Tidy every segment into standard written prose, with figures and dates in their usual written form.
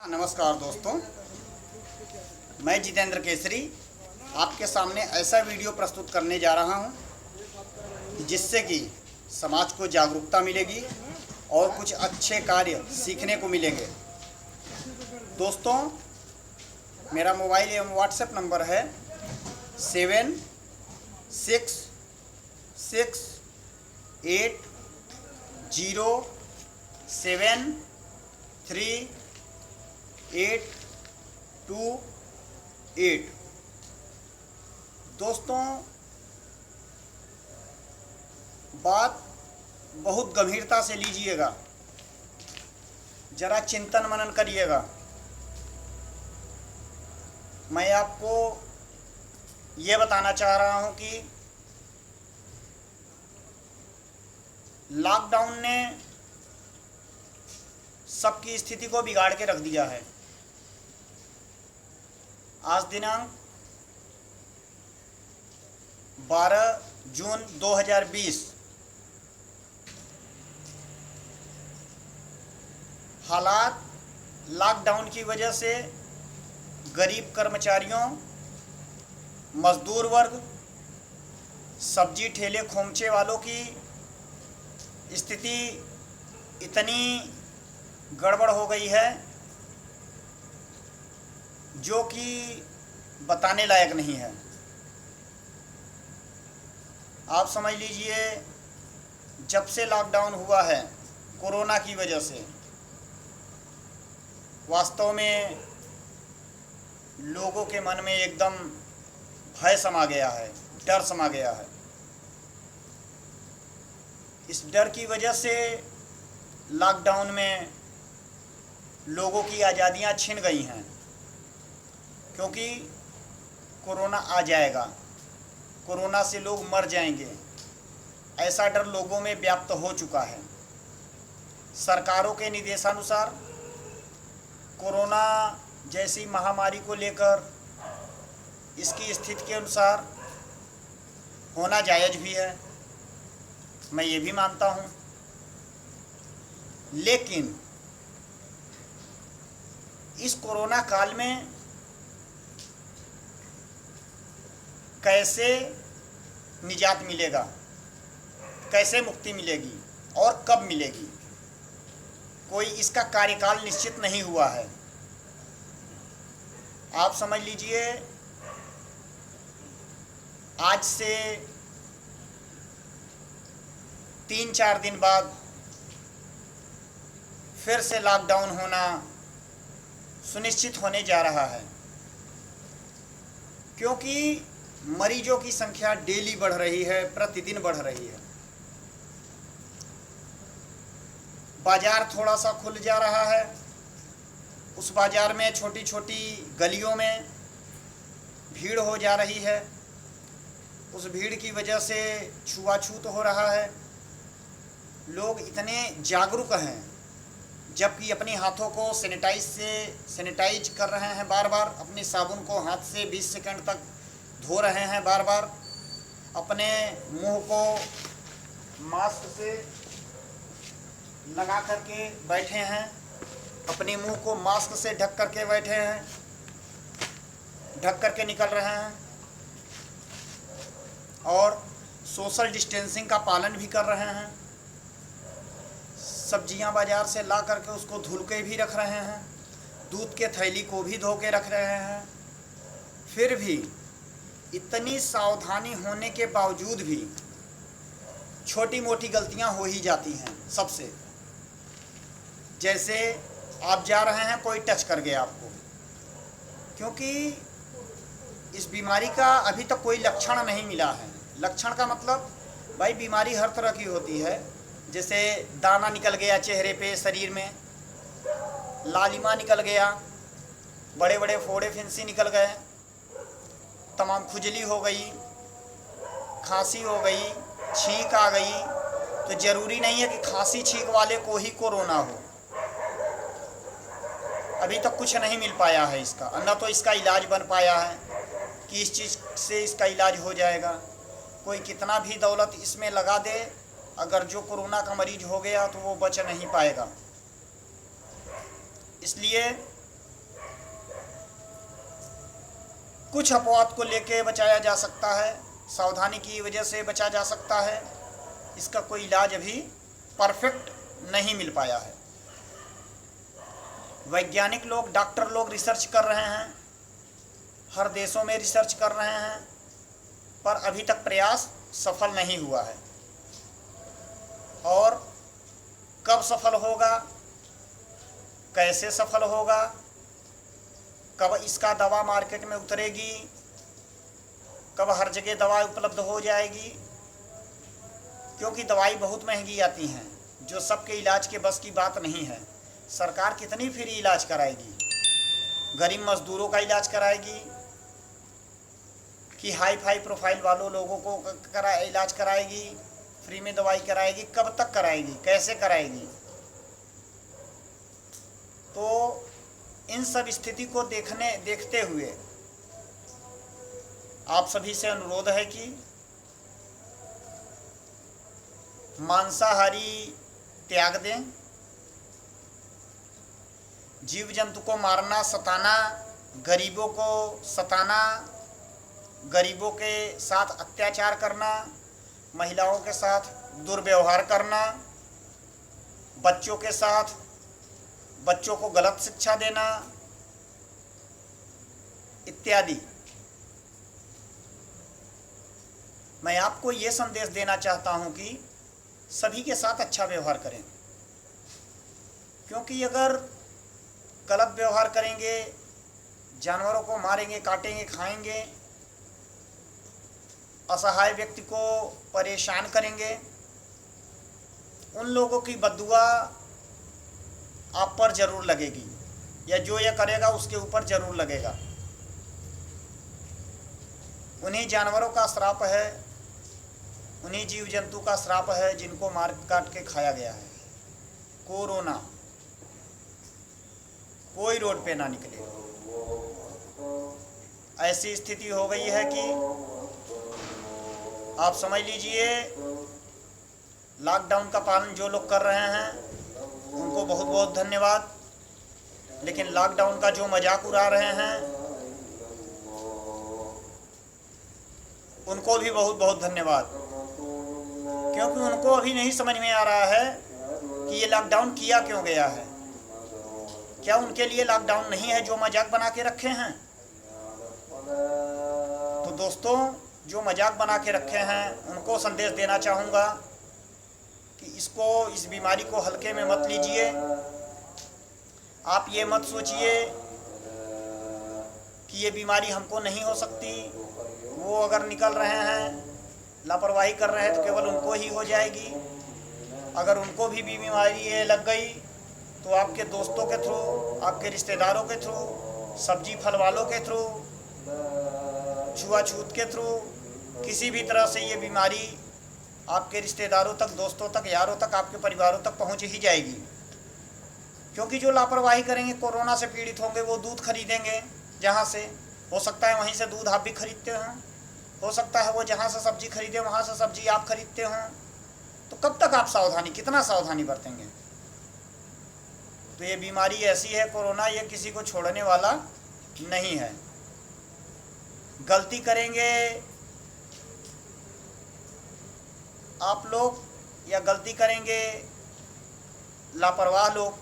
नमस्कार दोस्तों, मैं जितेंद्र केसरी आपके सामने ऐसा वीडियो प्रस्तुत करने जा रहा हूं जिससे कि समाज को जागरूकता मिलेगी और कुछ अच्छे कार्य सीखने को मिलेंगे। दोस्तों, मेरा मोबाइल एवं व्हाट्सएप नंबर है 7668073828। दोस्तों, बात बहुत गंभीरता से लीजिएगा, जरा चिंतन मनन करिएगा। मैं आपको ये बताना चाह रहा हूं कि लॉकडाउन ने सबकी स्थिति को बिगाड़ के रख दिया है। आज दिनांक 12 जून 2020। हालात लॉकडाउन की वजह से गरीब कर्मचारियों, मजदूर वर्ग, सब्जी ठेले खोमचे वालों की स्थिति इतनी गड़बड़ हो गई है जो कि बताने लायक नहीं है। आप समझ लीजिए, जब से लॉकडाउन हुआ है कोरोना की वजह से, वास्तव में लोगों के मन में एकदम भय समा गया है, डर समा गया है। इस डर की वजह से लॉकडाउन में लोगों की आज़ादियां छिन गई हैं, क्योंकि कोरोना आ जाएगा, कोरोना से लोग मर जाएंगे, ऐसा डर लोगों में व्याप्त हो चुका है। सरकारों के निर्देशानुसार कोरोना जैसी महामारी को लेकर इसकी स्थिति के अनुसार होना जायज़ भी है, मैं ये भी मानता हूँ। लेकिन इस कोरोना काल में कैसे निजात मिलेगा, कैसे मुक्ति मिलेगी और कब मिलेगी, कोई इसका कार्यकाल निश्चित नहीं हुआ है। आप समझ लीजिए, आज से 3-4 दिन बाद फिर से लॉकडाउन होना सुनिश्चित होने जा रहा है, क्योंकि मरीजों की संख्या डेली बढ़ रही है, प्रतिदिन बढ़ रही है। बाजार थोड़ा सा खुल जा रहा है, उस बाजार में छोटी छोटी गलियों में भीड़ हो जा रही है। उस भीड़ की वजह से छुआछूत हो रहा है। लोग इतने जागरूक हैं, जबकि अपने हाथों को सैनिटाइज कर रहे हैं, बार बार अपने साबुन को हाथ से 20 सेकंड तक धो रहे हैं, बार बार अपने मुंह को मास्क से लगा करके बैठे हैं, अपने मुंह को मास्क से ढक करके बैठे हैं, ढक करके निकल रहे हैं और सोशल डिस्टेंसिंग का पालन भी कर रहे हैं। सब्जियां बाज़ार से ला करके उसको धुल के भी रख रहे हैं, दूध के थैली को भी धो के रख रहे हैं। फिर भी इतनी सावधानी होने के बावजूद भी छोटी मोटी गलतियां हो ही जाती हैं सबसे। जैसे आप जा रहे हैं, कोई टच कर गया आपको, क्योंकि इस बीमारी का अभी तक कोई लक्षण नहीं मिला है। लक्षण का मतलब, भाई बीमारी हर तरह की होती है। जैसे दाना निकल गया चेहरे पे, शरीर में लालिमा निकल गया, बड़े बड़े फोड़े फिंसी निकल गए, तमाम खुजली हो गई, खांसी हो गई, छींक आ गई। तो ज़रूरी नहीं है कि खांसी छींक वाले को ही कोरोना हो। अभी तक कुछ नहीं मिल पाया है इसका, न तो इसका इलाज बन पाया है कि इस चीज़ से इसका इलाज हो जाएगा। कोई कितना भी दौलत इसमें लगा दे, अगर जो कोरोना का मरीज हो गया तो वो बच नहीं पाएगा। इसलिए कुछ अपवाद को लेके बचाया जा सकता है, सावधानी की वजह से बचा जा सकता है। इसका कोई इलाज अभी परफेक्ट नहीं मिल पाया है। वैज्ञानिक लोग, डॉक्टर लोग रिसर्च कर रहे हैं, हर देशों में रिसर्च कर रहे हैं, पर अभी तक प्रयास सफल नहीं हुआ है। और कब सफल होगा, कैसे सफल होगा, कब इसका दवा मार्केट में उतरेगी, कब हर जगह दवा उपलब्ध हो जाएगी, क्योंकि दवाई बहुत महंगी आती हैं जो सबके इलाज के बस की बात नहीं है। सरकार कितनी फ्री इलाज कराएगी? गरीब मजदूरों का इलाज कराएगी कि हाई फाई प्रोफाइल वालों लोगों को इलाज कराएगी, फ्री में दवाई कराएगी? कब तक कराएगी, कैसे कराएगी? तो इन सब स्थिति को देखते हुए आप सभी से अनुरोध है कि मांसाहारी त्याग दें। जीव जंतु को मारना, सताना, गरीबों को सताना, गरीबों के साथ अत्याचार करना, महिलाओं के साथ दुर्व्यवहार करना, बच्चों के साथ बच्चों को गलत शिक्षा देना इत्यादि। मैं आपको ये संदेश देना चाहता हूं कि सभी के साथ अच्छा व्यवहार करें, क्योंकि अगर गलत व्यवहार करेंगे, जानवरों को मारेंगे, काटेंगे, खाएंगे, असहाय व्यक्ति को परेशान करेंगे, उन लोगों की बद्दुआ आप पर जरूर लगेगी, या जो यह करेगा उसके ऊपर जरूर लगेगा। उन्हीं जानवरों का श्राप है, उन्हीं जीव जंतु का श्राप है जिनको मार काट के खाया गया है। कोरोना, कोई रोड पे ना निकले, ऐसी स्थिति हो गई है कि आप समझ लीजिए लॉकडाउन का पालन जो लोग कर रहे हैं उनको बहुत बहुत धन्यवाद, लेकिन लॉकडाउन का जो मजाक उड़ा रहे हैं उनको भी बहुत बहुत धन्यवाद, क्योंकि उनको अभी नहीं समझ में आ रहा है कि ये लॉकडाउन किया क्यों गया है। क्या उनके लिए लॉकडाउन नहीं है जो मजाक बना के रखे हैं? तो दोस्तों, जो मजाक बना के रखे हैं उनको संदेश देना चाहूँगा कि इस बीमारी को हल्के में मत लीजिए। आप ये मत सोचिए कि ये बीमारी हमको नहीं हो सकती, वो अगर निकल रहे हैं, लापरवाही कर रहे हैं तो केवल उनको ही हो जाएगी। अगर उनको भी बीमारी ये लग गई तो आपके दोस्तों के थ्रू, आपके रिश्तेदारों के थ्रू, सब्जी फल वालों के थ्रू, छुआछूत के थ्रू, किसी भी तरह से ये बीमारी आपके रिश्तेदारों तक, दोस्तों तक, यारों तक, आपके परिवारों तक पहुंच ही जाएगी। क्योंकि जो लापरवाही करेंगे, कोरोना से पीड़ित होंगे, वो दूध खरीदेंगे जहाँ से, हो सकता है वहीं से दूध आप भी खरीदते हों, हो सकता है वो जहाँ से सब्जी खरीदे वहाँ से सब्जी आप खरीदते हों। तो कब तक आप सावधानी, कितना सावधानी बरतेंगे? तो ये बीमारी ऐसी है कोरोना, ये किसी को छोड़ने वाला नहीं है। गलती करेंगे आप लोग या गलती करेंगे लापरवाह लोग,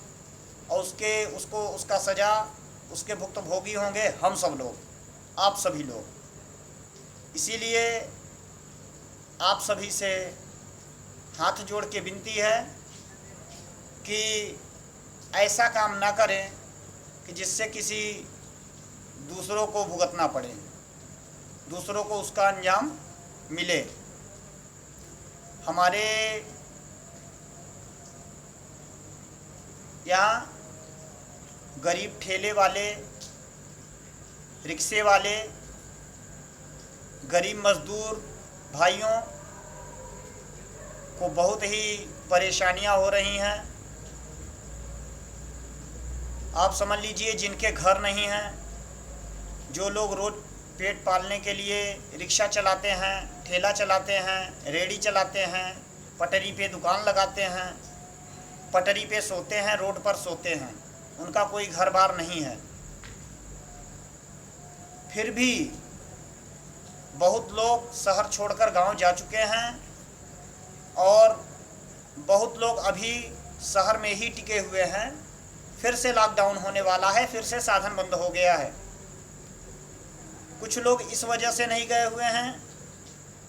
और उसका सज़ा, उसके भुक्तभोगी होंगे हम सब लोग, आप सभी लोग। इसीलिए आप सभी से हाथ जोड़ के विनती है कि ऐसा काम ना करें कि जिससे किसी दूसरों को भुगतना पड़े, दूसरों को उसका अंजाम मिले। हमारे यहाँ गरीब ठेले वाले, रिक्शे वाले, गरीब मजदूर भाइयों को बहुत ही परेशानियां हो रही हैं। आप समझ लीजिए, जिनके घर नहीं हैं, जो लोग रोज पेट पालने के लिए रिक्शा चलाते हैं, ठेला चलाते हैं, रेड़ी चलाते हैं, पटरी पे दुकान लगाते हैं, पटरी पे सोते हैं, रोड पर सोते हैं, उनका कोई घर बार नहीं है, फिर भी बहुत लोग शहर छोड़कर गांव जा चुके हैं और बहुत लोग अभी शहर में ही टिके हुए हैं। फिर से लॉकडाउन होने वाला है, फिर से साधन बंद हो गया है। कुछ लोग इस वजह से नहीं गए हुए हैं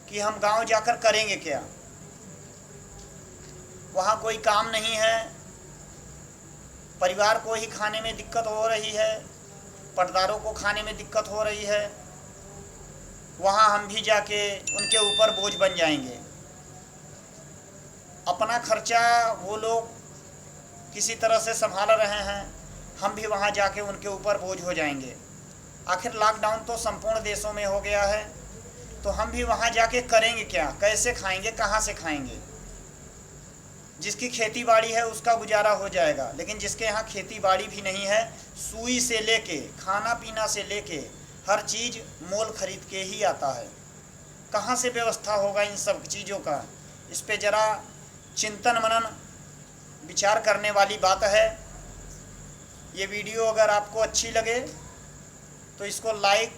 कि हम गांव जाकर करेंगे क्या, वहाँ कोई काम नहीं है, परिवार को ही खाने में दिक्कत हो रही है, पर्दारों को खाने में दिक्कत हो रही है, वहाँ हम भी जाके उनके ऊपर बोझ बन जाएंगे। अपना खर्चा वो लोग किसी तरह से संभाल रहे हैं, हम भी वहाँ जाके उनके ऊपर बोझ हो जाएंगे। आखिर लॉकडाउन तो संपूर्ण देशों में हो गया है, तो हम भी वहाँ जाके करेंगे क्या, कैसे खाएंगे, कहाँ से खाएंगे। जिसकी खेती बाड़ी है उसका गुजारा हो जाएगा, लेकिन जिसके यहाँ खेती बाड़ी भी नहीं है, सुई से लेके खाना पीना से लेके हर चीज़ मोल खरीद के ही आता है। कहाँ से व्यवस्था होगा इन सब चीज़ों का। इस पे ज़रा चिंतन मनन विचार करने वाली बात है। ये वीडियो अगर आपको अच्छी लगे तो इसको लाइक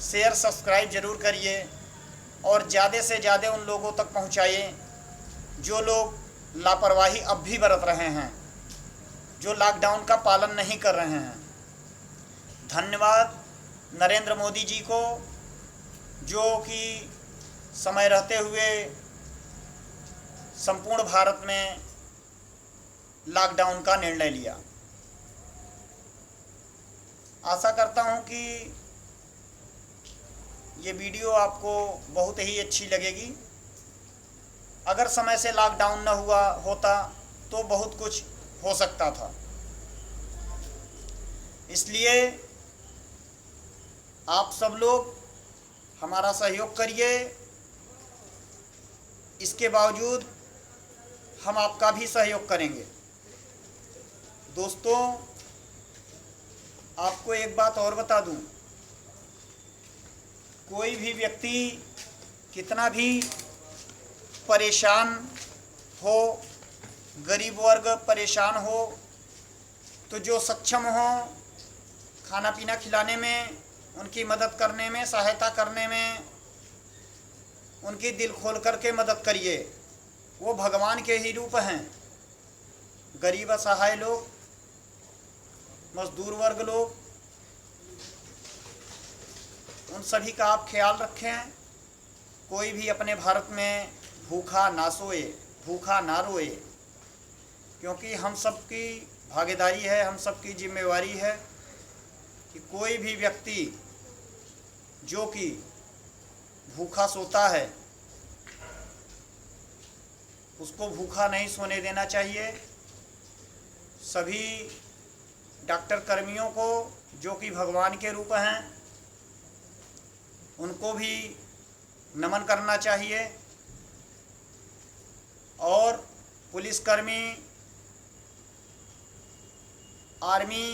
शेयर सब्सक्राइब ज़रूर करिए और ज़्यादा से ज़्यादा उन लोगों तक पहुँचाइए जो लोग लापरवाही अब भी बरत रहे हैं, जो लॉकडाउन का पालन नहीं कर रहे हैं। धन्यवाद नरेंद्र मोदी जी को, जो कि समय रहते हुए संपूर्ण भारत में लॉकडाउन का निर्णय लिया। आशा करता हूं कि ये वीडियो आपको बहुत ही अच्छी लगेगी। अगर समय से लॉकडाउन न हुआ होता तो बहुत कुछ हो सकता था। इसलिए आप सब लोग हमारा सहयोग करिए। इसके बावजूद हम आपका भी सहयोग करेंगे। दोस्तों, आपको एक बात और बता दूं, कोई भी व्यक्ति कितना भी परेशान हो, गरीब वर्ग परेशान हो, तो जो सक्षम हो खाना पीना खिलाने में, उनकी मदद करने में, सहायता करने में, उनकी दिल खोल करके मदद करिए। वो भगवान के ही रूप हैं। गरीब असहाय लोग, मजदूर वर्ग लोग, उन सभी का आप ख्याल रखें। कोई भी अपने भारत में भूखा ना सोए, भूखा ना रोए, क्योंकि हम सबकी भागीदारी है, हम सबकी जिम्मेवारी है कि कोई भी व्यक्ति जो कि भूखा सोता है उसको भूखा नहीं सोने देना चाहिए। सभी डॉक्टर कर्मियों को जो कि भगवान के रूप हैं, उनको भी नमन करना चाहिए। और पुलिसकर्मी, आर्मी,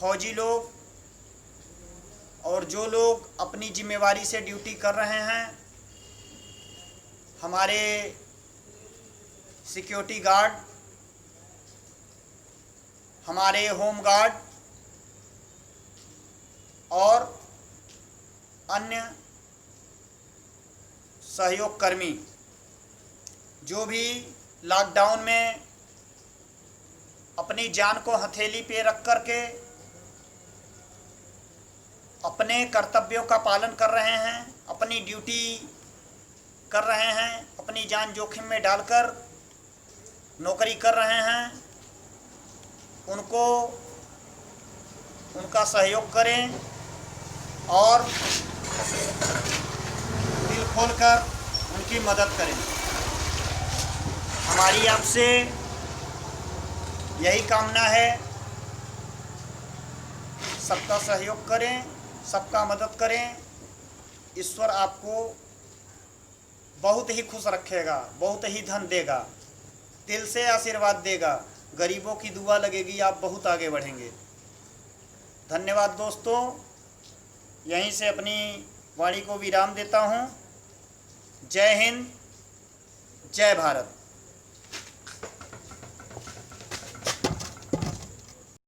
फौजी लोग और जो लोग अपनी जिम्मेवारी से ड्यूटी कर रहे हैं, हमारे सिक्योरिटी गार्ड, हमारे होम गार्ड और अन्य सहयोग कर्मी जो भी लॉकडाउन में अपनी जान को हथेली पे रख कर के अपने कर्तव्यों का पालन कर रहे हैं, अपनी ड्यूटी कर रहे हैं, अपनी जान जोखिम में डालकर नौकरी कर रहे हैं, उनको उनका सहयोग करें और दिल खोलकर उनकी मदद करें। हमारी आपसे यही कामना है। सबका सहयोग करें, सबका मदद करें। ईश्वर आपको बहुत ही खुश रखेगा, बहुत ही धन देगा, दिल से आशीर्वाद देगा। गरीबों की दुआ लगेगी, आप बहुत आगे बढ़ेंगे। धन्यवाद दोस्तों। यहीं से अपनी वाणी को विराम देता हूँ। जय हिंद, जय भारत।